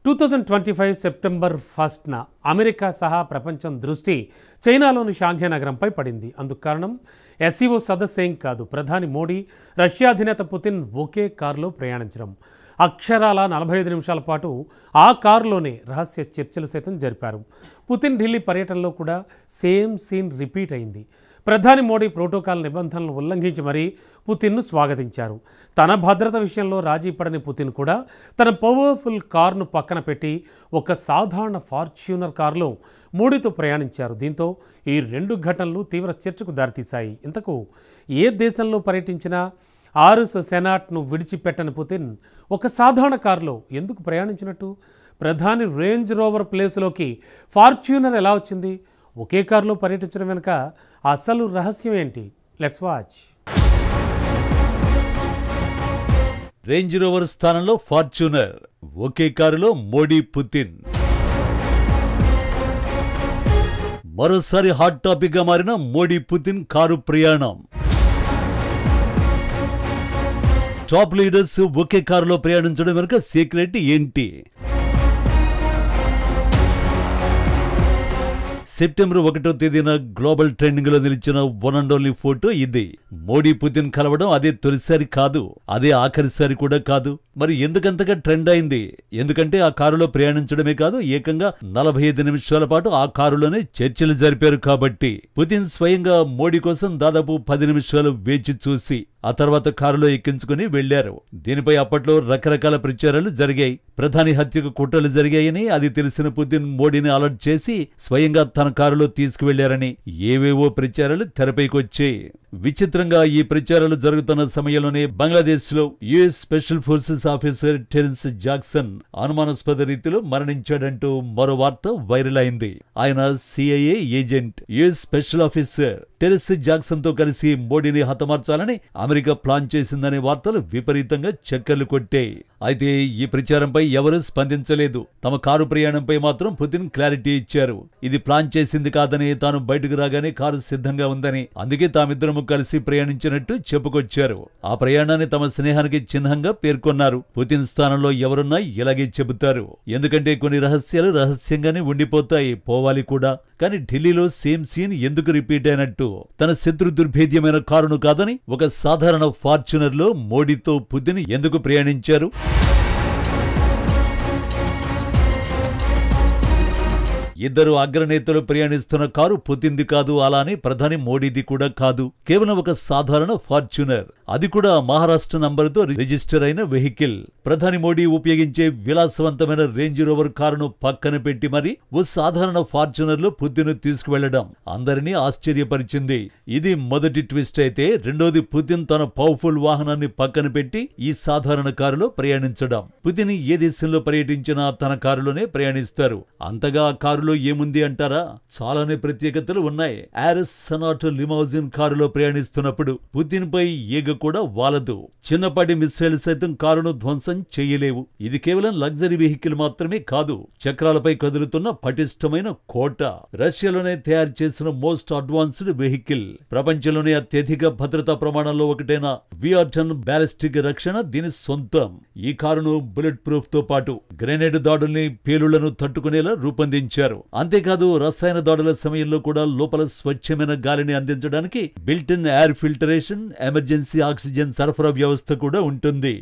2025 September 1న America సహా ప్రపంచం దృష్టి చైనాలోని షాంఘై నగరంపై పడింది. అందుకు కారణం ఎస్సీఓ సదస్సేం కాదు, ప్రధాని మోడీ రష్యా అధినేత పుతిన్ ఒకే కారులో ప్రయాణించడం. అక్షరాల 45 నిమిషాల పాటు ఆ కారులోనే రహస్య చర్చలు సైతం జరిపారు. పుతిన్ ఢిల్లీ పర్యటనలో కూడా సేమ్ సీన్ రిపీట్ అయింది. ప్రధాని మోడీ ప్రోటోకాల్ నిబంధనలను ఉల్లంఘించి మరీ పుతిన్ను స్వాగతించారు. తన భద్రత విషయంలో రాజీ పడని పుతిన్ కూడా తన పవర్ఫుల్ కారును పక్కన పెట్టి ఒక సాధారణ ఫార్చ్యూనర్ కారులో మోడీతో ప్రయాణించారు. దీంతో ఈ రెండు ఘటనలు తీవ్ర చర్చకు దారితీశాయి. ఇంతకు ఏ దేశంలో పర్యటించినా ఆర్ఎస్ సెనాట్ను విడిచిపెట్టని పుతిన్ ఒక సాధారణ కారులో ఎందుకు ప్రయాణించినట్టు? ప్రధాని రేంజ్ రోవర్ ప్లేస్లోకి ఫార్చ్యూనర్ ఎలా వచ్చింది? ఒకే కారులో పర్యటించడం వెనుక అసలు రహస్యం ఏంటి? Let's watch. రేంజ్ రోవర్ స్థానంలో ఫార్చ్యూనర్, ఒకే కారులో మోడీ పుతిన్. మరోసారి హాట్ టాపిక్ గా మారిన మోడీ పుతిన్ కారు ప్రయాణం. టాప్ లీడర్స్ ఒకే కారులో ప్రయాణించడం వెనుక సీక్రెట్ ఏంటి? సెప్టెంబర్ 1వ తేదీన గ్లోబల్ ట్రెండింగ్ లో నిలిచిన వన్ అండ్ ఓన్లీ ఫోటో ఇది. మోడీ పుతిన్ కలవడం అదే తొలిసారి కాదు, అదే ఆఖరిసారి కూడా కాదు. మరి ఎందుకంతగా ట్రెండ్ అయింది? ఎందుకంటే ఆ కారులో ప్రయాణించడమే కాదు, ఏకంగా 45 నిమిషాల పాటు ఆ కారులోనే చర్చలు జరిపారు కాబట్టి. పుతిన్ స్వయంగా మోడీ కోసం దాదాపు 10 నిమిషాలు వేచి చూసి ఆ తర్వాత కారులో ఎక్కించుకుని వెళ్లారు. దీనిపై అప్పట్లో రకరకాల ప్రచారాలు జరిగాయి. ప్రధాని హత్యకు కుట్రలు జరిగాయని అది తెలిసిన పుతిన్ మోడీని అలర్ట్ చేసి స్వయంగా తన కారులో తీసుకువెళ్లారని ఏవేవో ప్రచారాలు తెరపైకొచ్చాయి. విచిత్రంగా ఈ ప్రచారాలు జరుగుతున్న సమయంలోనే బంగ్లాదేశ్ లో US special forces officer Terence Jackson అనుమానాస్పద రీతిలో మరణించాడంటూ మరో వార్త వైరల్ అయింది. ఆయన CIA agent. US special officer Terence Jackson తో కలిసి మోడీని హతమార్చాలని అమెరికా ప్లాన్ చేసిందనే వార్తలు విపరీతంగా చక్కర్లు కొట్టాయి. అయితే ఈ ప్రచారంపై ఎవరూ స్పందించలేదు. తమ కారు ప్రయాణంపై మాత్రం పుతిన్ క్లారిటీ ఇచ్చారు. ఇది ప్లాన్ చేసింది కాదని, తాను బయటకు రాగానే కారు సిద్ధంగా ఉందని, అందుకే తామిద్దరము కలిసి ప్రయాణించినట్టు చెప్పుకొచ్చారు. ఆ ప్రయాణాన్ని తమ స్నేహానికి చిహ్నంగా పేర్కొన్నారు. పుతిన్ స్థానంలో ఎవరున్నా ఇలాగే చెబుతారు. ఎందుకంటే కొన్ని రహస్యాలు రహస్యంగానే ఉండిపోతాయి, పోవాలి కూడా. కానీ ఢిల్లీలో సేమ్ సీన్ ఎందుకు రిపీట్ అయినట్టు? తన శత్రు దుర్భేద్యమైన కారును కాదని ఒక సాధారణ ఫార్చ్యూనర్ లో మోడీతో పుతిన్ ఎందుకు ప్రయాణించారు? ఇద్దరు అగ్రనేతలు ప్రయాణిస్తున్న కారు పుతిన్ది కాదు, అలానే ప్రధాని మోడీది కూడా కాదు. కేవలం ఒక సాధారణ ఫార్చ్యూనర్, అది కూడా మహారాష్ట్ర నంబర్తో రిజిస్టర్ అయిన వెహికల్. ప్రధాని మోడీ ఉపయోగించే విలాసవంతమైన రేంజ్ రోవర్ కారును పక్కన పెట్టి మరి ఓ సాధారణ ఫార్చ్యూనర్ లో పుతిన్ తీసుకువెళ్లడం అందరినీ ఆశ్చర్యపరిచింది. ఇది మొదటి ట్విస్ట్ అయితే, రెండోది పుతిన్ తన పవర్ఫుల్ వాహనాన్ని పక్కన పెట్టి ఈ సాధారణ కారులో ప్రయాణించడం. పుతిన్ ఏ దేశంలో పర్యటించినా తన కారులోనే ప్రయాణిస్తారు. అంతగా ఆ కారులో ఏముంది అంటారా? చాలానే ప్రత్యేకతలు ఉన్నాయి. ఆర్ఎస్ సెనాట్ లిమౌజిన్ కారులో ప్రయాణిస్తున్నప్పుడు పుతిన్ పై ఈగ కూడా వాలదు. చిన్నపాటి మిస్సైల్ సైతం కారును ధ్వంసం చేయలేవు. ఇది కేవలం లగ్జరీ వెహికల్ మాత్రమే కాదు, చక్రాలపై కదులుతున్న పటిష్టమైన కోట. రష్యాలోనే తయారు చేసిన మోస్ట్ అడ్వాన్స్డ్ వెహికల్. ప్రపంచంలోనే అత్యధిక భద్రతా ప్రమాణాల్లో ఒకటైన VR-10 బ్యాలిస్టిక్ రక్షణ దీని సొంతం. ఈ కారును బుల్లెట్ ప్రూఫ్ తో పాటు గ్రెనేడ్ దాడుల్ని, పేలుళ్లను తట్టుకునేలా రూపొందించారు. అంతేకాదు, రసాయన దాడుల సమయంలో కూడా లోపల స్వచ్ఛమైన గాలిని అందించడానికి built in air filtration, emergency oxygen సరఫరా వ్యవస్థ కూడా ఉంటుంది.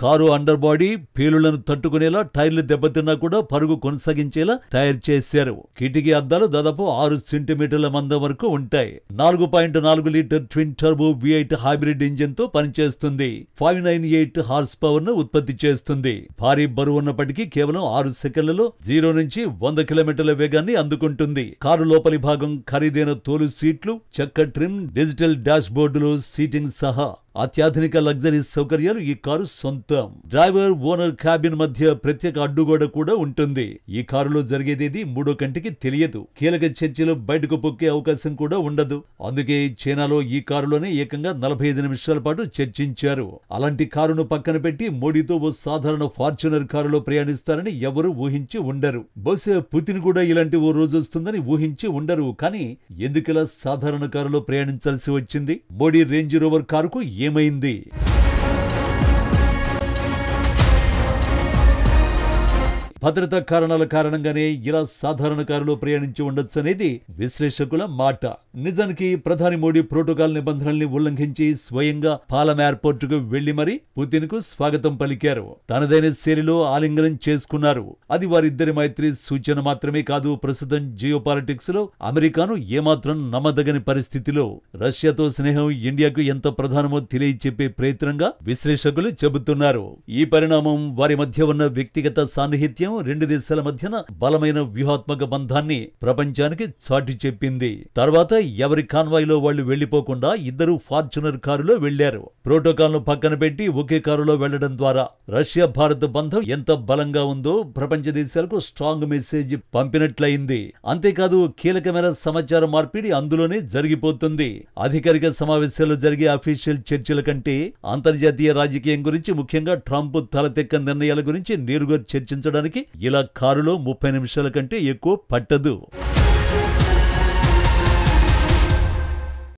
కారు అండర్ బాడీ పేలుళ్లను తట్టుకునేలా, టైర్లు దెబ్బతిన్నా కూడా పరుగు కొనసాగించేలా తయారు చేశారు. కిటికీ అద్దాలు దాదాపు 6 సెంటీమీటర్ల మందం వరకు ఉంటాయి. 4.4 litre twin turbo V8 hybrid engine తో పనిచేస్తుంది. 598 హార్స్ పవర్ ను ఉత్పత్తి చేస్తుంది. భారీ బరువు ఉన్నప్పటికీ కేవలం 6 సెకండ్లలో 0 నుంచి 100 కిలోమీటర్ల వేగాన్ని అందుకుంటుంది. కారు లోపలి భాగం ఖరీదైన తోలు సీట్లు, చెక్క ట్రిమ్, డిజిటల్ డాష్ బోర్డులు, సీటింగ్ సహా అత్యాధునిక లగ్జరీ సౌకర్యాలు ఈ కారు సొంతం. డ్రైవర్, ఓనర్ క్యాబిన్ మధ్య ప్రత్యేక అడ్డుగోడ కూడా ఉంటుంది. ఈ కారులో జరిగేదేది మూడో కంటికి తెలియదు. కీలక చర్చలు బయటకు పొక్కే అవకాశం కూడా ఉండదు. అందుకే చైనాలో ఈ కారులోనే ఏకంగా 45 నిమిషాల పాటు చర్చించారు. అలాంటి కారును పక్కన పెట్టి మోడీతో ఓ సాధారణ ఫార్చ్యూనర్ కారులో ప్రయాణిస్తారని ఎవరు ఊహించి ఉండరు. బహుశా పుతిన్ కూడా ఇలాంటి ఓ రోజు వస్తుందని ఊహించి ఉండరు. కానీ ఎందుకిలా సాధారణ కారులో ప్రయాణించాల్సి వచ్చింది? మోడీ రేంజ్ రోవర్ కారుకు ఏమైంది? భద్రతా కారణాల కారణంగానే ఇలా సాధారణ కారులో ప్రయాణించి ఉండొచ్చనేది విశ్లేషకుల మాట. నిజానికి ప్రధాని మోడీ ప్రోటోకాల్ నిబంధనల్ని ఉల్లంఘించి స్వయంగా పాలం ఎయిర్పోర్టుకు వెళ్లి మరీ పుతిన్ కు స్వాగతం పలికారు. తనదైన శైలిలో ఆలింగనం చేసుకున్నారు. అది వారిద్దరి మైత్రి సూచన మాత్రమే కాదు, ప్రస్తుతం జియోపాలిటిక్స్ లో అమెరికాను ఏమాత్రం నమ్మదగని పరిస్థితిలో రష్యాతో స్నేహం ఇండియాకు ఎంత ప్రధానమో తెలియచెప్పే ప్రయత్నంగా విశ్లేషకులు చెబుతున్నారు. ఈ పరిణామం వారి మధ్య ఉన్న వ్యక్తిగత సాన్నిహిత్యం రెండు దేశాల మధ్యన బలమైన వ్యూహాత్మక బంధాన్ని ప్రపంచానికి చాటి చెప్పింది. తర్వాత ఎవరి కాన్వాయ్లో వాళ్లు వెళ్లిపోకుండా ఇద్దరు ఫార్చునర్ కారులో వెళ్లారు. ప్రోటోకాల్ ను పక్కన పెట్టి ఒకే కారులో వెళ్లడం ద్వారా రష్యా భారత్ బంధం ఎంత బలంగా ఉందో ప్రపంచ దేశాలకు స్ట్రాంగ్ మెసేజ్ పంపినట్లయింది. అంతేకాదు కీలకమైన సమాచార మార్పిడి అందులోనే జరిగిపోతుంది. అధికారిక సమావేశాల్లో జరిగే అఫీషియల్ చర్చల కంటే అంతర్జాతీయ రాజకీయం గురించి, ముఖ్యంగా ట్రంప్ తలతెక్క నిర్ణయాల గురించి నేరుగా చర్చించడానికి ఇలా కారులో 30 నిమిషాల కంటే ఎక్కువ పట్టదు.